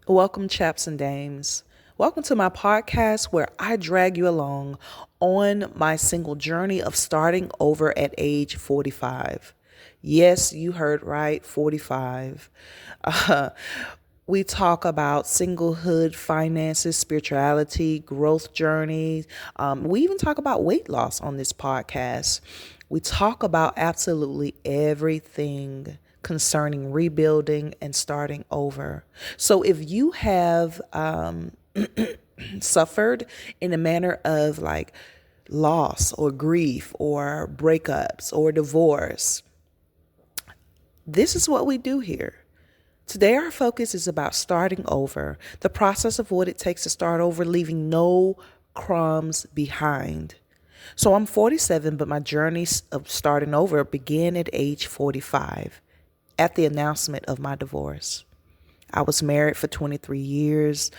Welcome, chaps and dames. Welcome to my podcast where I drag you along on my single journey of starting over at age 45. Yes, you heard right, 45. Uh, we talk about singlehood, finances, spirituality, growth journeys. We even talk about weight loss on this podcast. We talk about absolutely everything concerning rebuilding and starting over. So if you have suffered in a manner of like loss or grief or breakups or divorce, this is what we do here. Today, our focus is about starting over, the process of what it takes to start over, leaving no crumbs behind. So I'm 47, but my journey of starting over began at age 45 at the announcement of my divorce. I was married for 23 years.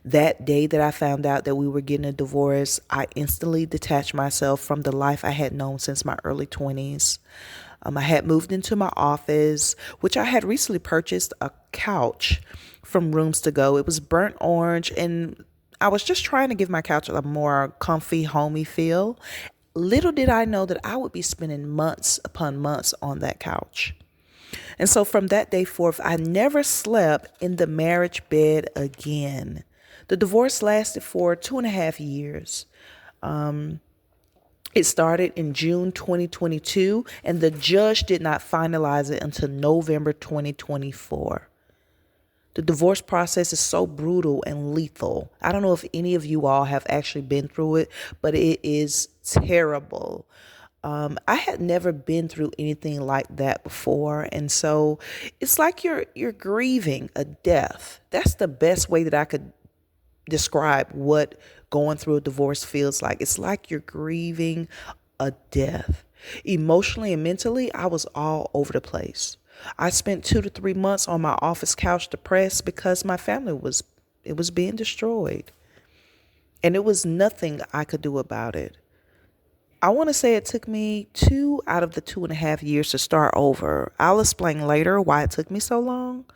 That day that I found out that we were getting a divorce, I instantly detached myself from the life I had known since my early 20s. I had moved into my office, which I had recently purchased a couch from Rooms to Go. It was burnt orange, and I was just trying to give my couch a more comfy, homey feel. Little did I know that I would be spending months upon months on that couch. And so from that day forth, I never slept in the marriage bed again. The divorce lasted for 2.5 years. It started in June 2022, and the judge did not finalize it until November 2024. The divorce process is so brutal and lethal. I don't know if any of you all have actually been through it, but it is terrible. I had never been through anything like that before, and so it's like you're grieving a death. That's the best way that I could describe what going through a divorce feels like. It's like you're grieving a death. Emotionally and mentally, I was all over the place. I spent 2 to 3 months on my office couch depressed because my family was being destroyed. And it was nothing I could do about it. I want to say it took me 2 out of the 2.5 years to start over. I'll explain later why it took me so long.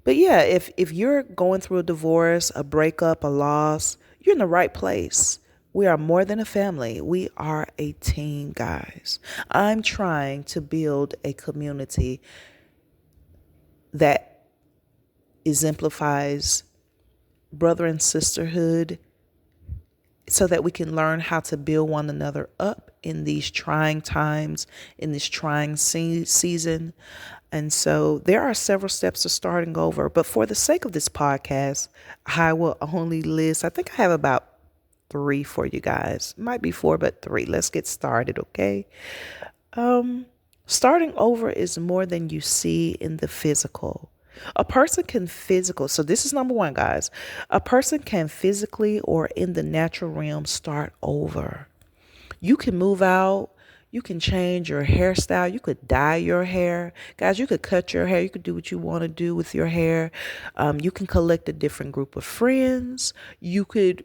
But yeah, if you're going through a divorce, a breakup, a loss, you're in the right place. We are more than a family. We are a team, guys. I'm trying to build a community that exemplifies brother and sisterhood so that we can learn how to build one another up in these trying times, in this trying season. And so there are several steps to starting over. But for the sake of this podcast, I will only list, I think I have about three for you guys. Might be four, but three. Let's get started, okay? Starting over is more than you see in the physical. A person can so this is number one, guys. A person can physically or in the natural realm start over. You can move out. You can change your hairstyle. You could dye your hair. Guys, you could cut your hair. You could do what you want to do with your hair. You can collect a different group of friends. You could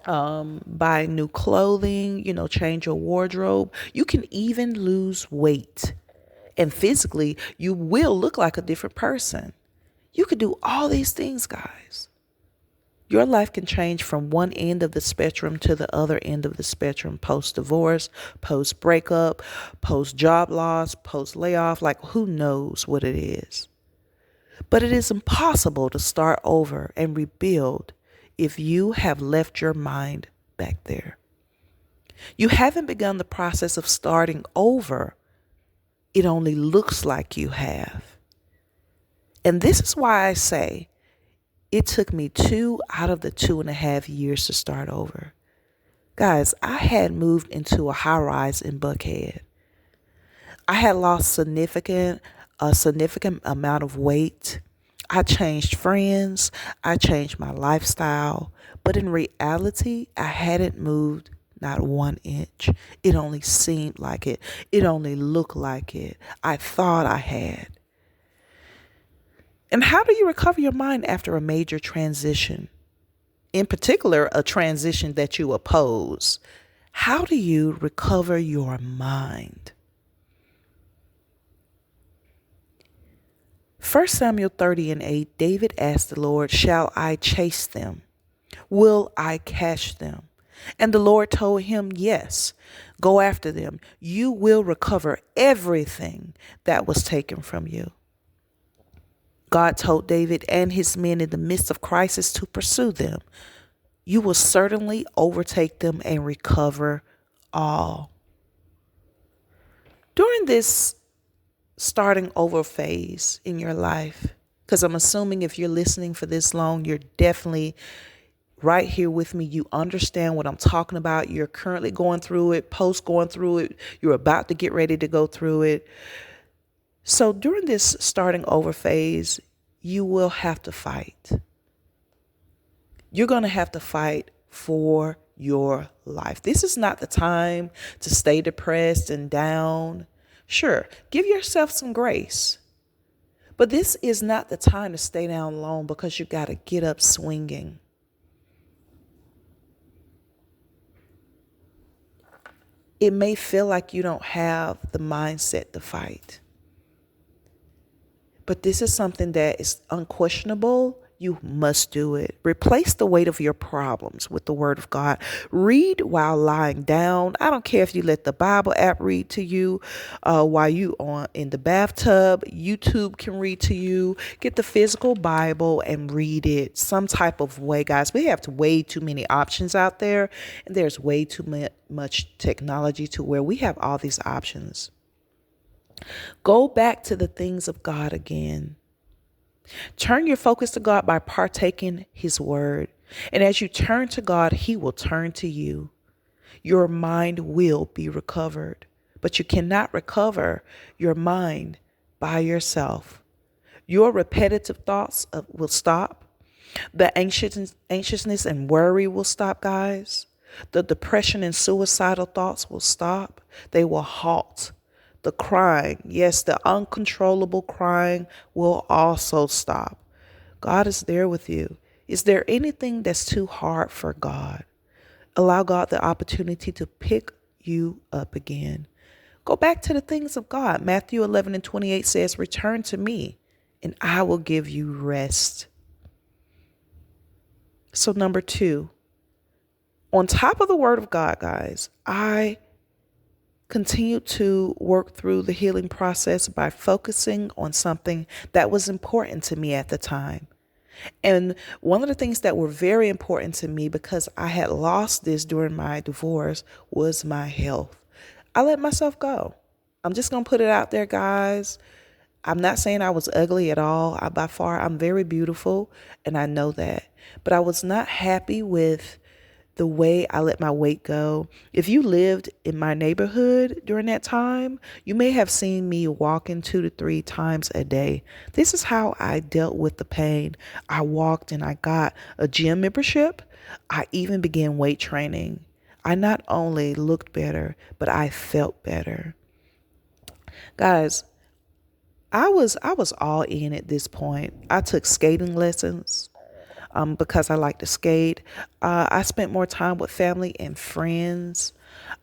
buy new clothing, change your wardrobe. You can even lose weight. And physically, you will look like a different person. You could do all these things, guys. Your life can change from one end of the spectrum to the other end of the spectrum, post-divorce, post-breakup, post-job loss, post-layoff, like who knows what it is. But it is impossible to start over and rebuild if you have left your mind back there. You haven't begun the process of starting over. It only looks like you have. And this is why I say it took me 2 out of the 2.5 years to start over. Guys, I had moved into a high rise in Buckhead. I had lost a significant amount of weight. I changed friends. I changed my lifestyle. But in reality, I hadn't moved not 1 inch. It only seemed like it. It only looked like it. I thought I had. And how do you recover your mind after a major transition? In particular, a transition that you oppose. How do you recover your mind? First Samuel 30:8, David asked the Lord, "Shall I chase them? Will I catch them?" And the Lord told him, "Yes, go after them. You will recover everything that was taken from you." God told David and his men in the midst of crisis to pursue them. You will certainly overtake them and recover all. During this starting over phase in your life, because I'm assuming if you're listening for this long, you're definitely right here with me. You understand what I'm talking about. You're currently going through it, post going through it. You're about to get ready to go through it. So during this starting over phase, you will have to fight. You're going to have to fight for your life. This is not the time to stay depressed and down. Sure, give yourself some grace. But this is not the time to stay down long, because you got to get up swinging. It may feel like you don't have the mindset to fight, but this is something that is unquestionable. You must do it. Replace the weight of your problems with the word of God. Read while lying down. I don't care if you let the Bible app read to you while you are in the bathtub. YouTube can read to you. Get the physical Bible and read it some type of way, guys. We have way too many options out there, and there's way too much technology to where we have all these options. Go back to the things of God again. Turn your focus to God by partaking his word. And as you turn to God, he will turn to you. Your mind will be recovered, but you cannot recover your mind by yourself. Your repetitive thoughts will stop. The anxiousness and worry will stop, guys. The depression and suicidal thoughts will stop. They will halt. The crying, yes, the uncontrollable crying will also stop. God is there with you. Is there anything that's too hard for God? Allow God the opportunity to pick you up again. Go back to the things of God. Matthew 11:28 says, "Return to me, and I will give you rest." So number 2, on top of the word of God, guys, I continue to work through the healing process by focusing on something that was important to me at the time. And one of the things that were very important to me, because I had lost this during my divorce, was my health. I let myself go. I'm just going to put it out there, guys. I'm not saying I was ugly at all. By far, I'm very beautiful, and I know that. But I was not happy with the way I let my weight go. If you lived in my neighborhood during that time, you may have seen me walking 2 to 3 times a day. This is how I dealt with the pain. I walked and I got a gym membership. I even began weight training. I not only looked better, but I felt better. Guys, I was all in at this point. I took skating lessons. Because I like to skate. I spent more time with family and friends.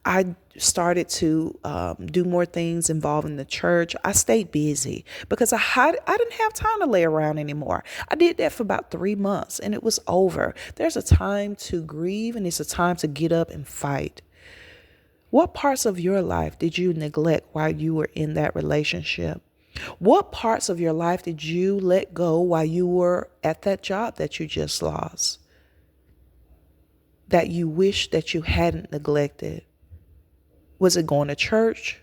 I started to do more things involving the church. I stayed busy because I didn't have time to lay around anymore. I did that for about 3 months and it was over. There's a time to grieve and it's a time to get up and fight. What parts of your life did you neglect while you were in that relationship? What parts of your life did you let go while you were at that job that you just lost, that you wish that you hadn't neglected? Was it going to church,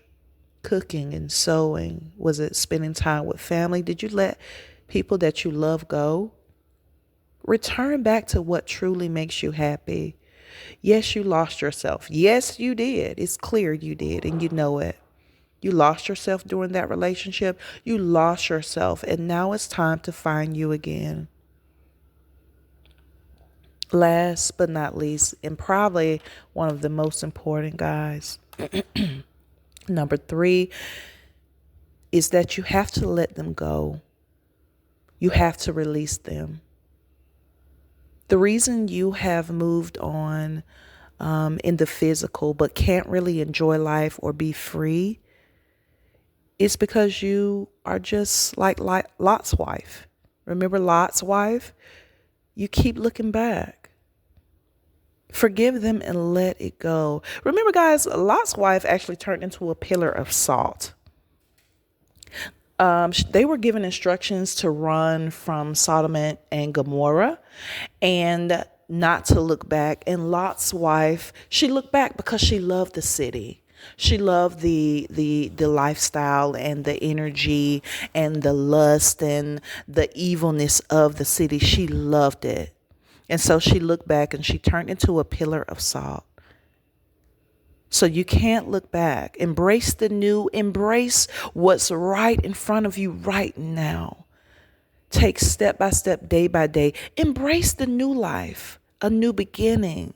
cooking and sewing? Was it spending time with family? Did you let people that you love go? Return back to what truly makes you happy. Yes, you lost yourself. Yes, you did. It's clear you did, and you know it. You lost yourself during that relationship. You lost yourself, and now it's time to find you again. Last but not least, and probably one of the most important, guys, number 3 is that you have to let them go. You have to release them. The reason you have moved on in the physical but can't really enjoy life or be free It's because you are just like Lot's wife. Remember Lot's wife? You keep looking back. Forgive them and let it go. Remember, guys, Lot's wife actually turned into a pillar of salt. They were given instructions to run from Sodom and Gomorrah and not to look back. And Lot's wife, she looked back because she loved the city. She loved the lifestyle and the energy and the lust and the evilness of the city. She loved it. And so she looked back and she turned into a pillar of salt. So you can't look back. Embrace the new. Embrace what's right in front of you right now. Take step by step, day by day. Embrace the new life, a new beginning.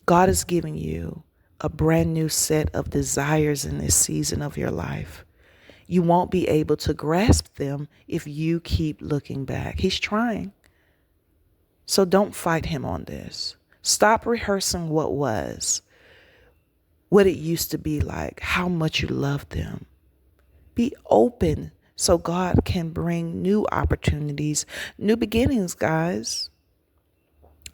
God is giving you a brand new set of desires in this season of your life. You won't be able to grasp them if you keep looking back. He's trying. So don't fight him on this. Stop rehearsing what was, what it used to be like, how much you love them. Be open so God can bring new opportunities, new beginnings, guys.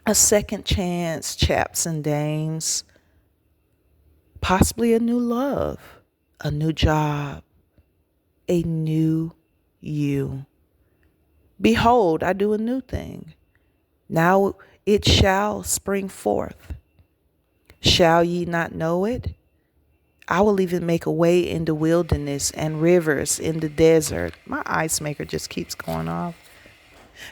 A second chance, chaps and dames. Possibly a new love, a new job, a new you. Behold, I do a new thing. Now it shall spring forth. Shall ye not know it? I will even make a way in the wilderness and rivers in the desert. My ice maker just keeps going off.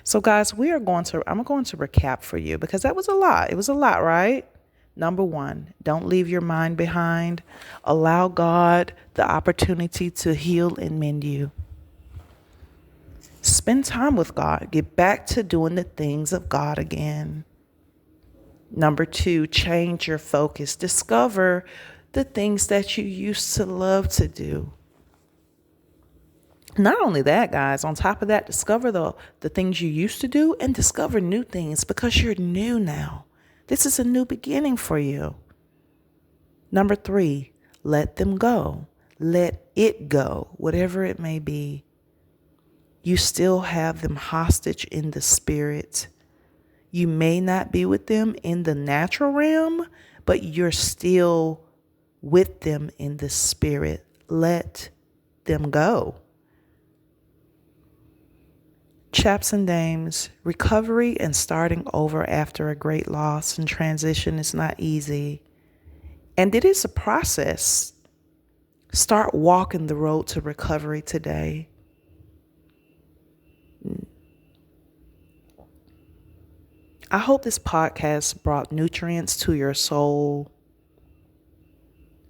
So guys, I'm going to recap for you because that was a lot. It was a lot, right? Number one, don't leave your mind behind. Allow God the opportunity to heal and mend you. Spend time with God. Get back to doing the things of God again. Number two, change your focus. Discover the things that you used to love to do. Not only that, guys, on top of that, discover the things you used to do and discover new things because you're new now. This is a new beginning for you. Number three, let them go. Let it go, whatever it may be. You still have them hostage in the spirit. You may not be with them in the natural realm, but you're still with them in the spirit. Let them go. Chaps and dames, recovery and starting over after a great loss and transition is not easy. And it is a process. Start walking the road to recovery today. I hope this podcast brought nutrients to your soul.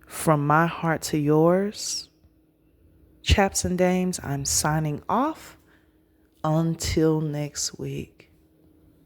From my heart to yours. Chaps and dames, I'm signing off. Until next week.